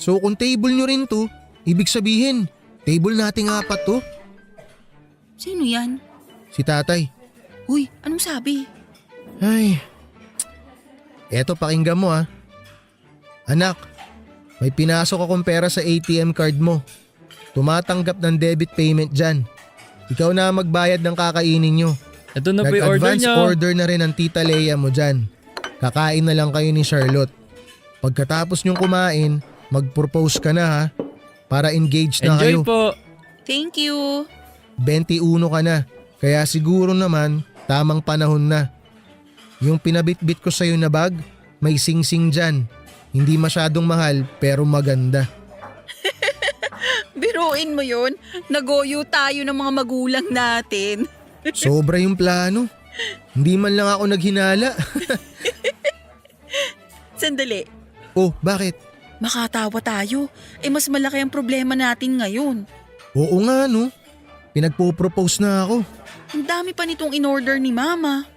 So kung table nyo rin to, ibig sabihin, table nating 4 to. Sino yan? Si tatay. Uy, anong sabi? Ay, eto pakinggan mo ah. Anak, may pinasok akong pera sa ATM card mo. Tumatanggap ng debit payment dyan. Ikaw na magbayad ng kakainin nyo. Ito na po yung order Nag-advance niya. order na rin ang Tita Leia mo dyan. Kakain na lang kayo ni Charlotte. Pagkatapos nyong kumain, mag-propose ka na ha. Para engaged na Enjoy kayo. po. Thank you. 21 ka na. Kaya siguro naman, tamang panahon na. Yung pinabitbit ko sa'yo na bag, may sing-sing dyan. Hindi masyadong mahal pero maganda. Biruin mo yun. Nagoyo tayo ng mga magulang natin. Sobra yung plano. Hindi man lang ako naghinala. Sandali. Oh, bakit? Makatawa tayo. Mas malaki ang problema natin ngayon. Oo nga no. Pinagpo-propose na ako. Ang dami pa nitong in-order ni mama.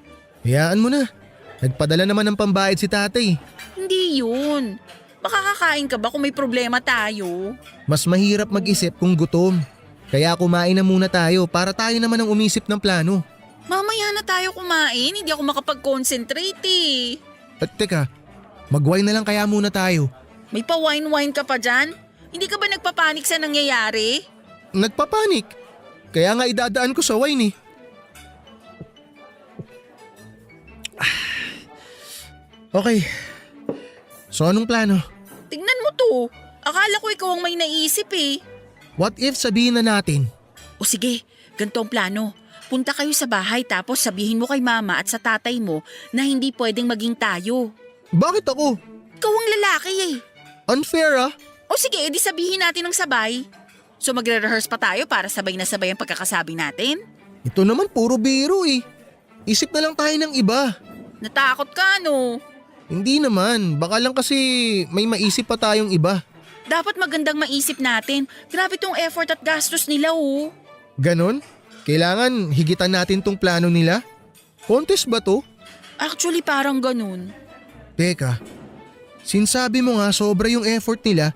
Hayaan mo na. Nagpadala naman ng pambayad si tatay. Hindi yun. Makakakain ka ba kung may problema tayo? Mas mahirap mag-isip kung gutom. Kaya kumain na muna tayo para tayo naman ang umisip ng plano. Mamaya na tayo kumain. Hindi ako makapag-concentrate eh. At teka, mag-wine na lang kaya muna tayo. May pa-wine-wine ka pa dyan? Hindi ka ba nagpapanik sa nangyayari? Nagpapanik. Kaya nga idadaan ko sa wine eh. Okay. So anong plano? Tignan mo to. Akala ko ikaw ang may naisip eh. What if sabihin na natin? O sige, ganito ang plano. Punta kayo sa bahay tapos sabihin mo kay mama at sa tatay mo na hindi pwedeng maging tayo. Bakit ako? Ikaw ang lalaki eh. Unfair ah. O sige, edi sabihin natin ng sabay. So magre-rehearse pa tayo para sabay na sabay ang pagkakasabi natin? Ito naman puro biro eh. Isip na lang tayo ng iba. Natakot ka no? Hindi naman, baka lang kasi may maisip pa tayong iba. Dapat magandang maisip natin. Grabe tong effort at gastos nila oh. Ganon? Kailangan higitan natin tong plano nila? Contest ba to? Actually parang ganun. Teka, sinsabi mo nga sobra yung effort nila.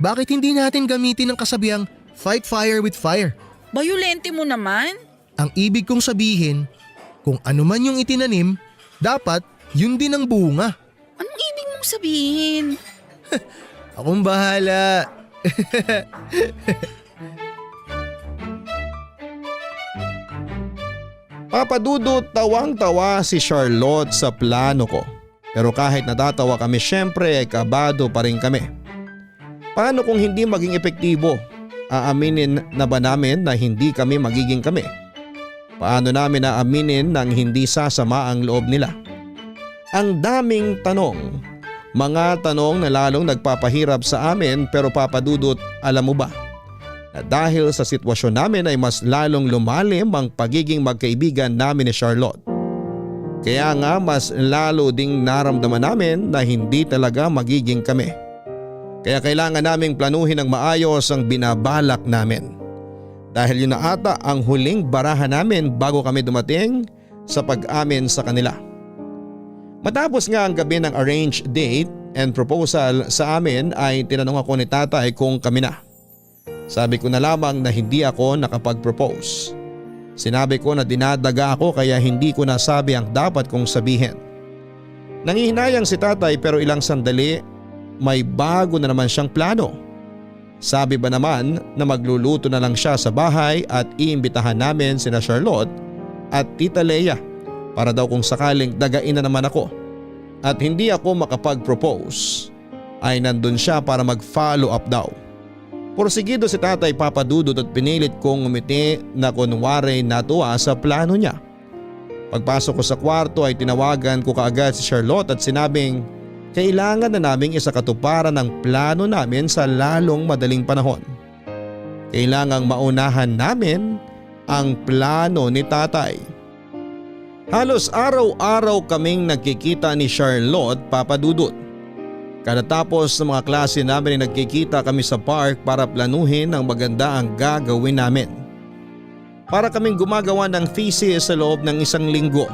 Bakit hindi natin gamitin ang kasabihang fight fire with fire? Bayolente mo naman. Ang ibig kong sabihin, kung ano man yung itinanim, dapat yun din ang bunga. Anong ibig mong sabihin? Akong bahala. Papadudot, tawang-tawa si Charlotte sa plano ko. Pero kahit natatawa kami, syempre ay kabado pa rin kami. Paano kung hindi maging epektibo? Aaminin na ba namin na hindi kami magiging kami? Paano namin aaminin nang hindi sasama ang loob nila? Ang daming tanong. Mga tanong na lalong nagpapahirap sa amin, pero Papadudot, alam mo ba? Na dahil sa sitwasyon namin ay mas lalong lumalim ang pagiging magkaibigan namin ni Charlotte. Kaya nga mas lalo ding naramdaman namin na hindi talaga magiging kami. Kaya kailangan naming planuhin ng maayos ang binabalak namin. Dahil yun na ata ang huling barahan namin bago kami dumating sa pag-amin sa kanila. Matapos nga ang gabi ng arranged date and proposal sa amin ay tinanong ako ni tatay kung kami na. Sabi ko na lamang na hindi ako nakapag-propose. Sinabi ko na dinadaga ako kaya hindi ko nasabi ang dapat kong sabihin. Nangihinayang si tatay pero ilang sandali may bago na naman siyang plano. Sabi ba naman na magluluto na lang siya sa bahay at iimbitahan namin sina Charlotte at Tita Leia para daw kung sakaling dagain na naman ako. at hindi ako makapag-propose ay nandun siya para mag-follow up daw. Porsigido si Tatay Papadudot at pinilit kong ngumiti na kunwari natuwa sa plano niya. Pagpasok ko sa kwarto ay tinawagan ko kaagad si Charlotte at sinabing kailangan na naming isakatuparan ang plano namin sa lalong madaling panahon. Kailangang maunahan namin ang plano ni Tatay. Halos araw-araw kaming nagkikita ni Charlotte, Papadudot. Katatapos ng mga klase namin ay nagkikita kami sa park para planuhin ang maganda ang gagawin namin. Para kaming gumagawa ng thesis sa loob ng 1 linggo.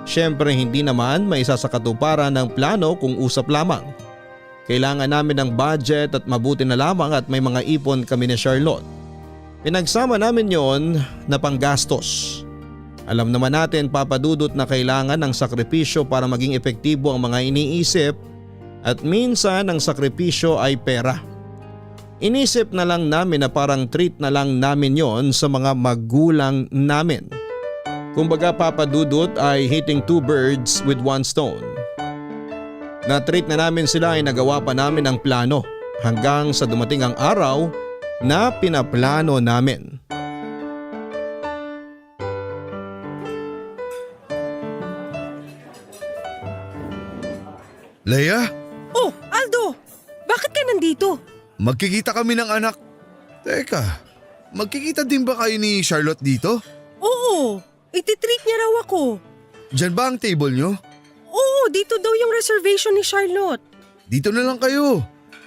Siyempre hindi naman may isasakatuparan ng plano kung usap lamang. Kailangan namin ng budget at mabuti na lamang at may mga ipon kami ni Charlotte. Pinagsama namin yon na panggastos. Alam naman natin, Papadudot, na kailangan ng sakripisyo para maging epektibo ang mga iniisip at minsan ang sakripisyo ay pera. Inisip na lang namin na parang treat na lang namin yon sa mga magulang namin. Kumbaga, Papadudot, ay hitting 2 birds with 1 stone. Na-treat na namin sila ay nagawa pa namin ang plano hanggang sa dumating ang araw na pinaplano namin. Leia, Oh, Aldo! Bakit ka nandito? magkikita kami ng anak. Teka, magkikita din ba kayo ni Charlotte dito? Oo, ititreat niya raw ako. Diyan ba ang table nyo? Oo, dito daw yung reservation ni Charlotte. Dito na lang kayo.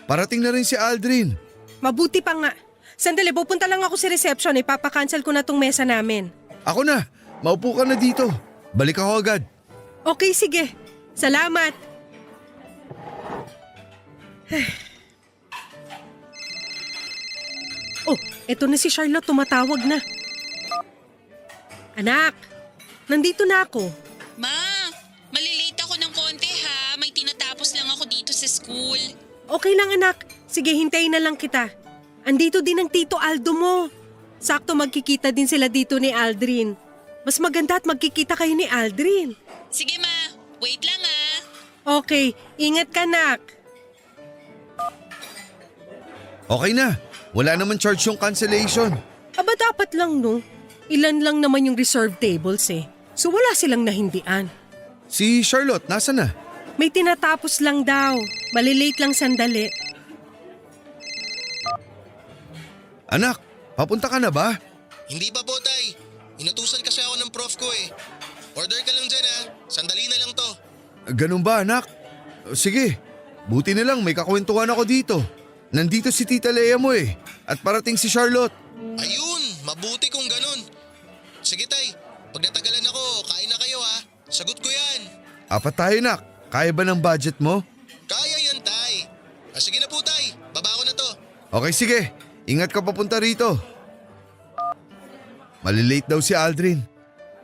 Parating na rin si Aldrin. Mabuti pa nga. Sandali, pupunta lang ako sa reception. Ipapakancel ko na tong mesa namin. Ako na, maupo ka na dito. Balik ako agad. Okay, sige. Salamat. Oh, eto na si Charlotte, tumatawag na. Anak, nandito na ako. Ma, malilate ako ng konti ha. May tinatapos lang ako dito sa school. Okay lang anak, sige hintayin na lang kita. Andito din ang tito Aldo mo. Sakto magkikita din sila dito ni Aldrin. Mas maganda at magkikita kayo ni Aldrin. Sige ma, wait lang ha. Okay, ingat ka nak. Okay na, wala naman charge yung cancellation. Aba dapat lang no. Ilan lang naman yung reserve tables eh. So wala silang nahindian. Si Charlotte, nasa na? May tinatapos lang daw. Malilate lang sandali. Anak, papunta ka na ba? Hindi pa po, Tay. Inutusan kasi ako ng prof ko eh. Order ka lang dyan ha. Sandali na lang to. Ganun ba anak? Sige, buti na lang may kakwentuhan ako dito. Nandito si Tita Leia mo eh. At parating si Charlotte. Ayun, mabuti kung ganun. Sige, Tay. Pag natagalan ako, kain na kayo ha. Sagot ko yan. 4 tayo nak. Kaya ba ng budget mo? Kaya yan, Tay. Sige na po, Tay. Baba ko na to. Okay sige, ingat ka papunta rito. Malilate daw si Aldrin.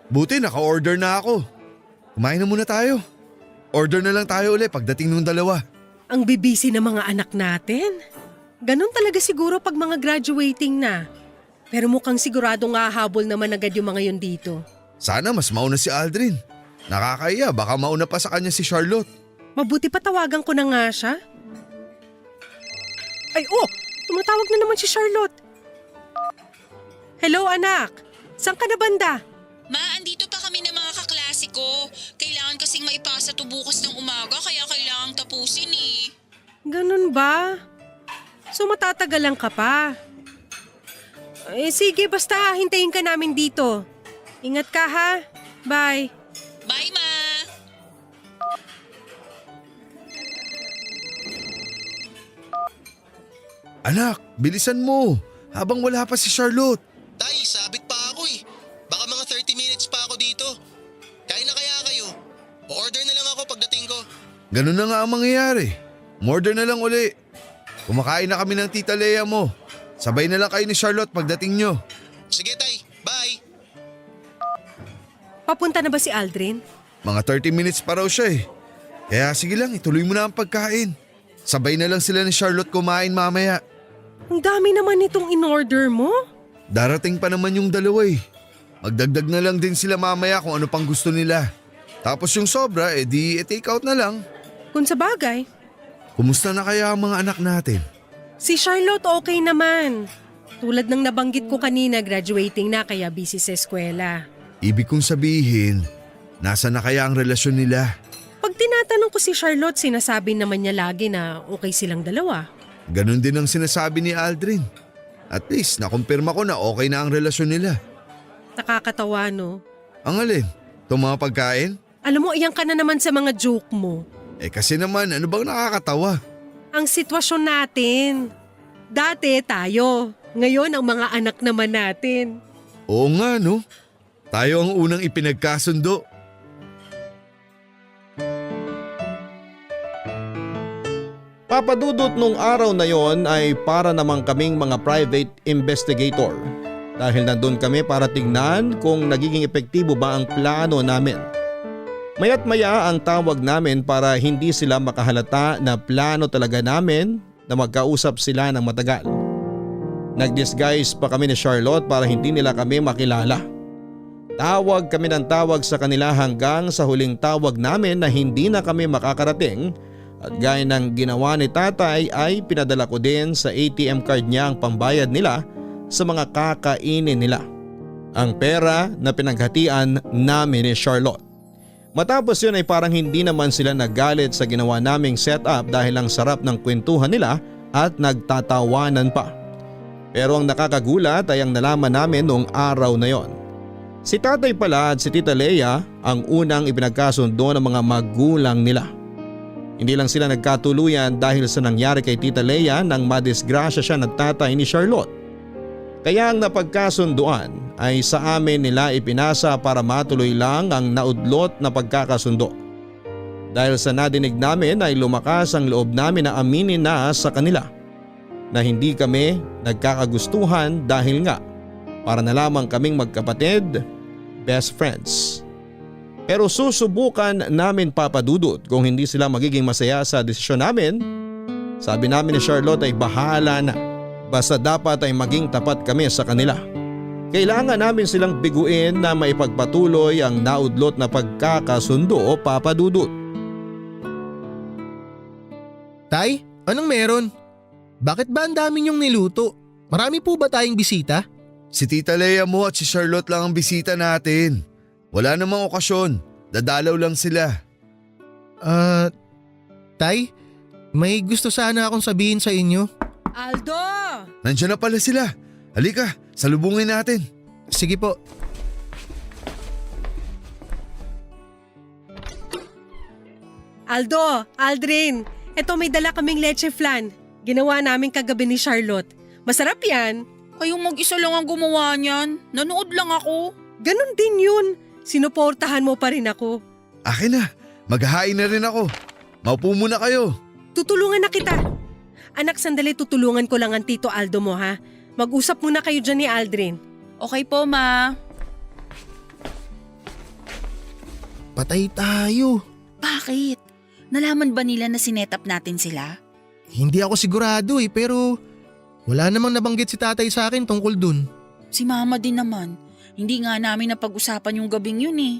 Buti naka-order na ako. Kumain na muna tayo. Order na lang tayo ulit pagdating ng dalawa. Ang bibisi ng mga anak natin. Ganon talaga siguro pag mga graduating na. Pero mukhang siguradong hahabol naman agad yung mga yun dito. Sana mas mauna si Aldrin. Nakakaya, baka mauna pa sa kanya si Charlotte. Mabuti pa tawagan ko na nga siya. Ay tumatawag na naman si Charlotte. Hello anak, saan ka na banda? Ma, andito pa kami ng mga kaklase ko. Kailangan kasing maipasa to bukas ng umaga kaya kailangang tapusin eh. Ganun ba? So matatagalan ka pa? Sige basta hintayin ka namin dito. Ingat ka ha. Bye. Bye ma! Anak, bilisan mo. Habang wala pa si Charlotte. Tay, sabit pa ako eh. Baka mga 30 minutes pa ako dito. Kain na kaya kayo? O-order na lang ako pagdating ko. Ganun na nga ang mangyayari. Order na lang uli. Kumakain na kami ng Tita Leia mo. Sabay na lang kayo ni Charlotte pagdating nyo. Sige, Tay. Bye! Papunta na ba si Aldrin? Mga 30 minutes pa raw siya eh. Kaya sige lang, ituloy mo na ang pagkain. Sabay na lang sila ni Charlotte kumain mamaya. Ang dami naman itong in-order mo. Darating pa naman yung dalawa eh. Magdagdag na lang din sila mamaya kung ano pang gusto nila. Tapos yung sobra, take out na lang. Kung sa bagay, Kumusta na kaya ang mga anak natin? si Charlotte okay naman. Tulad ng nabanggit ko kanina, graduating na kaya busy sa eskwela. Ibig kong sabihin, nasa na kaya ang relasyon nila? Pag tinatanong ko si Charlotte, sinasabi naman niya lagi na okay silang dalawa. Ganon din ang sinasabi ni Aldrin. At least nakumpirma ko na okay na ang relasyon nila. Nakakatawa, no? Ang alin? Itong mga pagkain? Alam mo, iyan ka na naman sa mga joke mo. Kasi naman, ano bang nakakatawa? Ang sitwasyon natin. Dati tayo. Ngayon ang mga anak naman natin. Oo nga no, tayo ang unang ipinagkasundo. Papadudot nung araw na yon ay para namang kaming mga private investigator. Dahil nandun kami para tingnan kung nagiging epektibo ba ang plano namin. Maya't maya ang tawag namin para hindi sila makahalata na plano talaga namin na magkausap sila ng matagal. Nag-disguise pa kami ni Charlotte para hindi nila kami makilala. Tawag kami ng tawag sa kanila hanggang sa huling tawag namin na hindi na kami makakarating at gaya ng ginawa ni tatay ay pinadala ko din sa ATM card niya ang pambayad nila sa mga kakainin nila. Ang pera na pinaghatian namin ni Charlotte. Matapos yun ay parang hindi naman sila nagalit sa ginawa naming setup dahil ang sarap ng kwentuhan nila at nagtatawanan pa. Pero ang nakakagulat ay ang nalaman namin noong araw na yon. Si tatay pala at si Tita Lea ang unang ipinagkasundo ng mga magulang nila. Hindi lang sila nagkatuluyan dahil sa nangyari kay Tita Lea nang madisgrasya siya ng tatay ni Charlotte. Kaya ang napagkasunduan ay sa amin nila ipinasa para matuloy lang ang naudlot na pagkakasundo. Dahil sa nadinig namin ay lumakas ang loob namin na aminin na sa kanila na hindi kami nagkakagustuhan dahil nga para na lamang kaming magkapatid, best friends. Pero susubukan namin papadudot kung hindi sila magiging masaya sa desisyon namin. Sabi namin ni Charlotte ay bahala na. Basta dapat ay maging tapat kami sa kanila. Kailangan namin silang biguin na maipagpatuloy ang naudlot na pagkakasundo o papadudot. Tay, anong meron? Bakit ba ang dami niyong niluto? Marami po ba tayong bisita? Si Tita Lea mo at si Charlotte lang ang bisita natin. Wala namang okasyon, dadalaw lang sila. Tay, may gusto sana akong sabihin sa inyo. Aldo! Nandiyan na pala sila. Halika, salubungin natin. Sige po. Aldo, Aldrin, eto may dala kaming leche flan. Ginawa namin kagabi ni Charlotte. Masarap yan. Kayong mag-isa lang ang gumawa niyan. Nanood lang ako. Ganon din yun. Sinuportahan mo pa rin ako. Akin na, maghahain na rin ako. Maupo muna kayo. Tutulungan na kita. Anak, sandali tutulungan ko lang ang Tito Aldo mo ha. Mag-usap muna kayo dyan ni Aldrin. Okay po, ma. Patay tayo. Bakit? Nalaman ba nila na sinetap natin sila? Hindi ako sigurado pero wala namang nabanggit si tatay sa akin tungkol dun. Si mama din naman. Hindi nga namin napag-usapan yung gabing yun eh.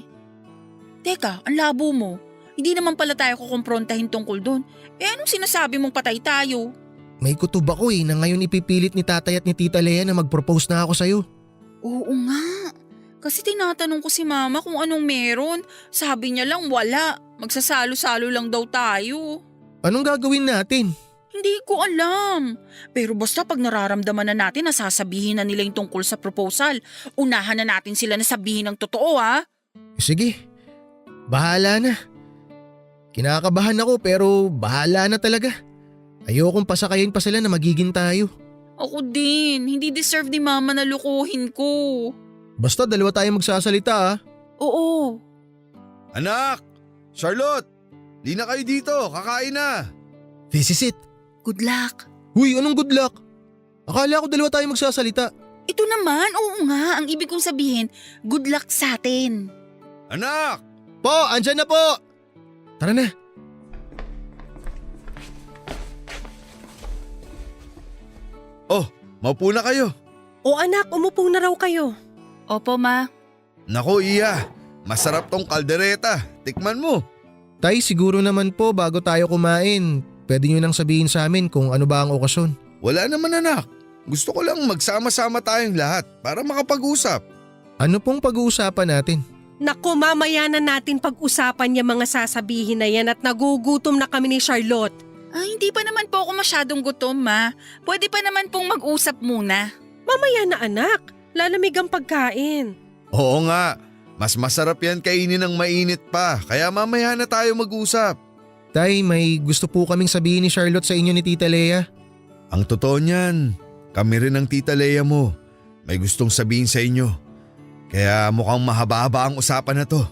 Teka, ang labo mo. Hindi naman pala tayo kukumprontahin tungkol dun. Anong sinasabi mong patay tayo? May kutob ako na ngayon ipipilit ni tatay at ni Tita Lea na mag-propose na ako sa'yo. Oo nga. Kasi tinatanong ko si mama kung anong meron. Sabi niya lang wala. Magsasalo-salo lang daw tayo. Anong gagawin natin? Hindi ko alam. Pero basta pag nararamdaman na natin na sasabihin na nila yung tungkol sa proposal, unahan na natin sila na sabihin ng totoo ha. Sige, bahala na. Kinakabahan ako pero bahala na talaga. Ayokong pasakayin pa sila na magiging tayo. Ako din. Hindi deserve ni mama na lukuhin ko. Basta dalawa tayo magsasalita Oo. Anak! Charlotte! Di na kayo dito, kakain na! This is it. Good luck. Uy, anong good luck? Akala ko dalawa tayo magsasalita. Ito naman, oo nga. Ang ibig kong sabihin, good luck sa atin. Anak! Po, andyan na po! Tara na. Oh, maupo na kayo. O anak, umupo na raw kayo. Opo, ma. Nako Iya, masarap tong kaldereta. Tikman mo. Tay, siguro naman po bago tayo kumain, pwede nyo nang sabihin sa amin kung ano ba ang okasyon. Wala naman anak. Gusto ko lang magsama-sama tayong lahat para makapag-usap. Ano pong pag-uusapan natin? Naku, mamaya na natin pag-usapan yung mga sasabihin na yan at nagugutom na kami ni Charlotte. Ay, hindi pa naman po ako masyadong gutom, ma. Pwede pa naman pong mag-usap muna. Mamaya na anak, lalamig ang pagkain. Oo nga, mas masarap yan kainin ng mainit pa, kaya mamaya na tayo mag-usap. Tay, may gusto po kaming sabihin ni Charlotte sa inyo ni Tita Lea. Ang totoo niyan, kami rin ang Tita Lea mo. May gustong sabihin sa inyo. Kaya mukhang mahaba-haba ang usapan na to.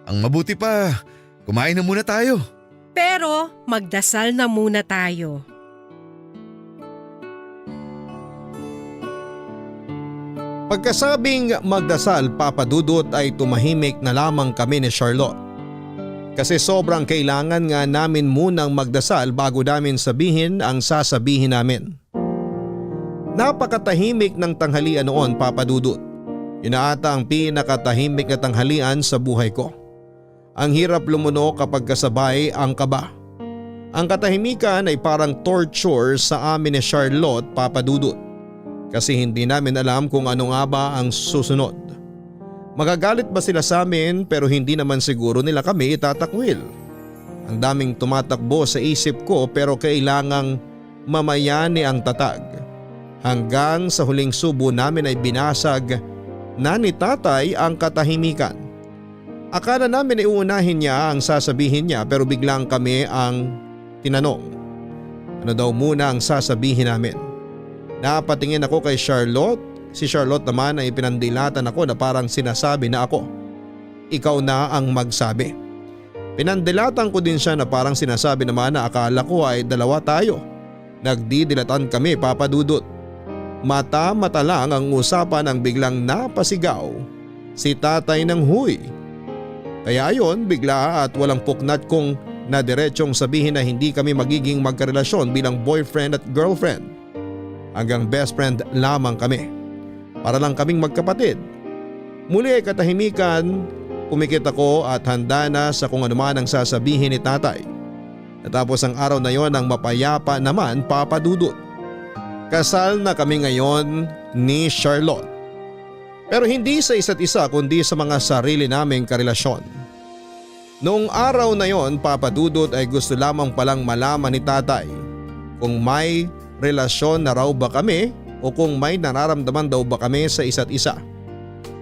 Ang mabuti pa, kumain na muna tayo. Pero magdasal na muna tayo. Pagkasabing magdasal, Papa Dudut, ay tumahimik na lamang kami ni Charlotte. Kasi sobrang kailangan nga namin munang magdasal bago namin sabihin ang sasabihin namin. Napakatahimik ng tanghalian noon, Papa Dudut. Yun na ata ang pinakatahimik na tanghalian sa buhay ko. Ang hirap lumunok kapag kasabay ang kaba. Ang katahimikan ay parang torture sa amin ni Charlotte, Papa Dudut. Kasi hindi namin alam kung ano nga ba ang susunod. Magagalit ba sila sa amin pero hindi naman siguro nila kami itatakwil. Ang daming tumatakbo sa isip ko pero kailangang mamayani ang tatag. Hanggang sa huling subo namin ay binasag na ni tatay ang katahimikan. Akala namin ay uunahin niya ang sasabihin niya pero biglang kami ang tinanong. Ano daw muna ang sasabihin namin? Napatingin ako kay Charlotte. Si Charlotte naman ay pinandilatan ako na parang sinasabi na ako. Ikaw na ang magsabi. Pinandilatan ko din siya na parang sinasabi naman na akala ko ay dalawa tayo. Nagdidilatan kami, Papa Dudut. Mata-mata lang ang usapan ang biglang napasigaw si tatay ng huy. Kaya ayon, bigla at walang puknat kong nadiretsong sabihin na hindi kami magiging magkarelasyon bilang boyfriend at girlfriend. Hanggang best friend lamang kami. Para lang kaming magkapatid. Muli ay katahimikan, pumikit ako at handa na sa kung anuman ang sasabihin ni tatay. Natapos ang araw na yon ang mapayapa naman, Papa Dudut. Kasal na kami ngayon ni Charlotte. Pero hindi sa isa't isa kundi sa mga sarili naming karelasyon. Noong araw na yon, Papa Dudut, ay gusto lamang palang malaman ni tatay kung may relasyon na raw ba kami o kung may nararamdaman daw ba kami sa isa't isa.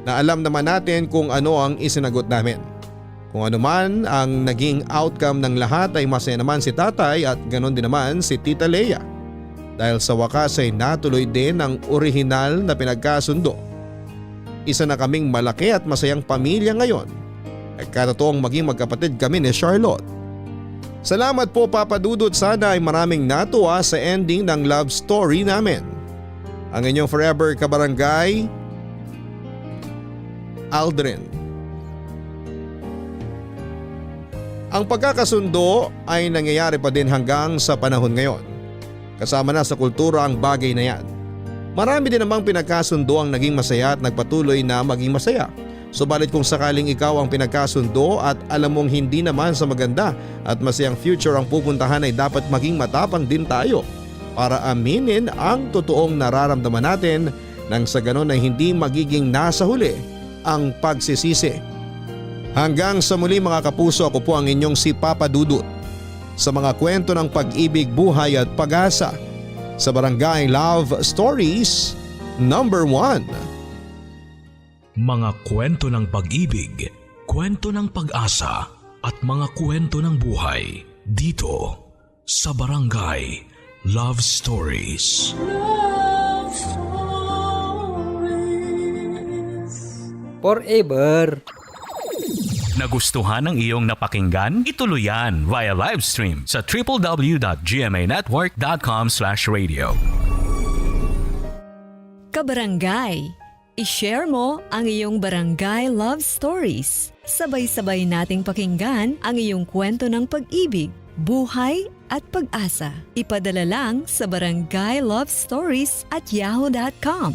Na alam naman natin kung ano ang isinagot namin. Kung ano man ang naging outcome ng lahat ay masaya naman si tatay at ganon din naman si Tita Lea. Dahil sa wakas ay natuloy din ang orihinal na pinagkasundo. Isa na kaming malaki at masayang pamilya ngayon. Nagkatotoong maging magkapatid kami ni Charlotte. Salamat po, Papa Dudut, sana ay maraming natuwa sa ending ng love story namin. Ang inyong forever kabarangay, Aldrin. Ang pagkakasundo ay nangyayari pa din hanggang sa panahon ngayon. Kasama na sa kultura ang bagay na yan. Marami din namang pinagkasundo ang naging masaya at nagpatuloy na maging masaya. Subalit kung sakaling ikaw ang pinagkasundo at alam mong hindi naman sa maganda at masayang future ang pupuntahan, ay dapat maging matapang din tayo para aminin ang totoong nararamdaman natin nang sa ganon ay hindi magiging nasa huli ang pagsisisi. Hanggang sa muli mga kapuso, ako po ang inyong si Papa Dudut sa mga kwento ng pag-ibig, buhay at pag-asa sa Barangay Love Stories number 1. Mga kwento ng pag-ibig, kwento ng pag-asa at mga kwento ng buhay dito sa Barangay Love Stories. Love Stories. Forever. Nagustuhan ng iyong napakinggan? Ituloy yan via live stream sa www.gmanetwork.com/radio. Kabarangay, i-share mo ang iyong barangay love stories. Sabay-sabay nating pakinggan ang iyong kwento ng pag-ibig, buhay at pag-asa. Ipadala lang sa barangaylovestories@yahoo.com.